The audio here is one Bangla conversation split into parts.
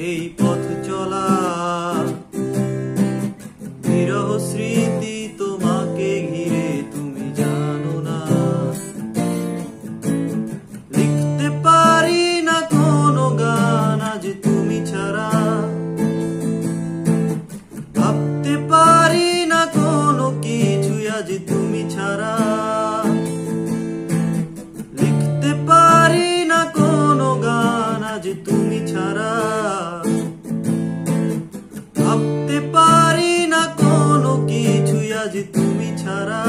এই পথ চলা বিরহ স্মৃতি তোমাকে ঘিরে তুমি জানো না। লিখতে পারি না কোনো গান আজ তুমি ছাড়া, ভাবতে পারি না কোনো কিছু আজ তুমি ছাড়া। লিখতে পারি না কোনো গান আজ তুমি ছাড়া, ভাবতে পারি না কোনো কিছু আজ তুমি ছাড়া।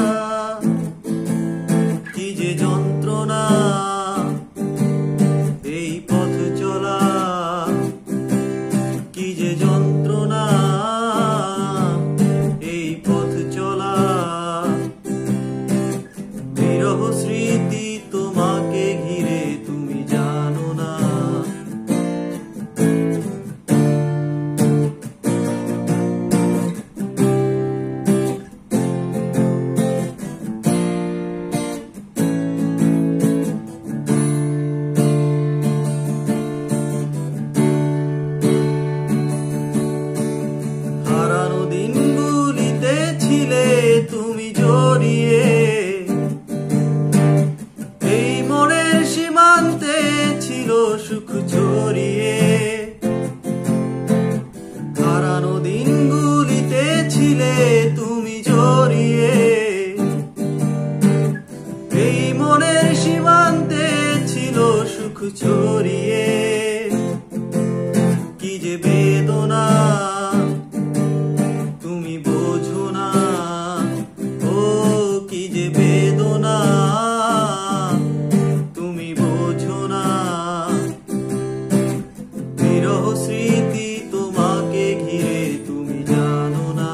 কি যে যন্ত্রণা এই পথ চলা, কি যে যন্ত্রণা এই পথ চলা। বিরহ স্মৃতি তোমাকে ঘিরে তুমি জানো না। হারানো দিনগুলিতে ছিলে তুমি জড়িয়ে, এই মনের সীমান্তে ছিল সুখ ছড়িয়ে। হারানো দিনগুলিতে ছিলে তুমি জড়িয়ে, এই মনের সীমান্তে ছিল সুখ ছড়িয়ে। কি যে বেদনা তুমি বোঝো না, ও কি যে বেদনা তুমি বোঝো না। বিরহ স্মৃতি তোমাকে ঘিরে তুমি জানো না।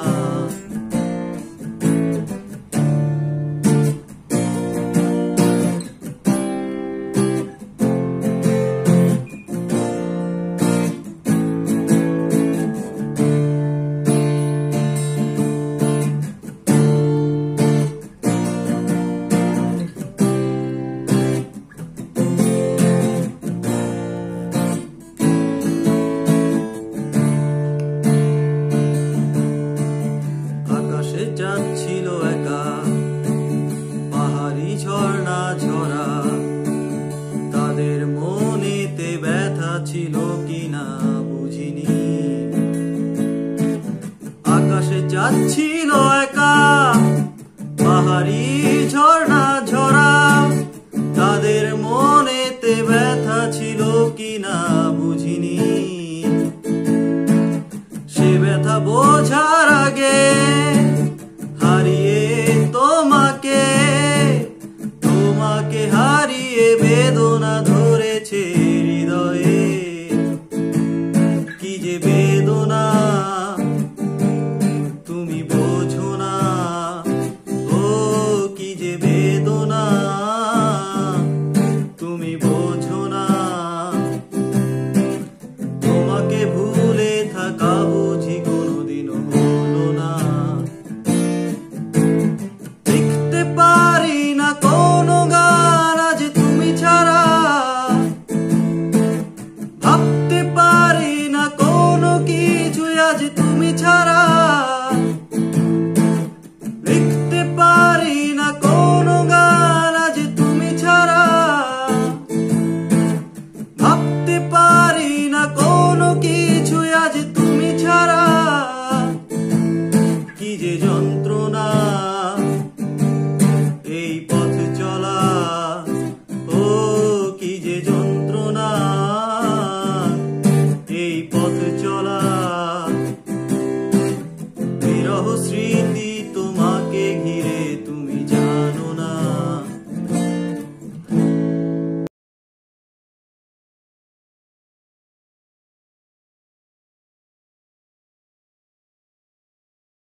আকাশে চাঁদ ছিল একা, পাহাড়ি ঝর্ণা ঝরা, তাদের মনেতে ব্যথা ছিল কিনা বুঝিনি। আকাশে চাঁদ ছিল একা, পাহাড়ি ঝর্ণা ঝরা, তাদের মনেতে ব্যথা ছিল কিনা বুঝিনি। সে ব্যথা বোঝার আগে হারিয়ে তোমাকে, তোমাকে হারিয়ে বেদনা ধরেছে হৃদয়ে। কি যে বেদনা তুমি বোঝো না, ও কি যে বেদনা তুমি বোঝো না। তোমাকে ভুলে থাকা বুঝি কোনোদিনও হলো না। লিখতে পারি না কোনো গান আজ তুমি ছাড়া, ভাবতে পারি না কোনো কিছু আজ তুমি ছাড়া। লিখতে পারি না কোনো গান আজ তুমি ছাড়া, ভাবতে পারি না কোনো কিছু আজ তুমি ছাড়া। কি যে যন্ত্রণা এই পথ চলা, ও কি যে যন্ত্রণা এই পথ চলা। বিরহ স্মৃতি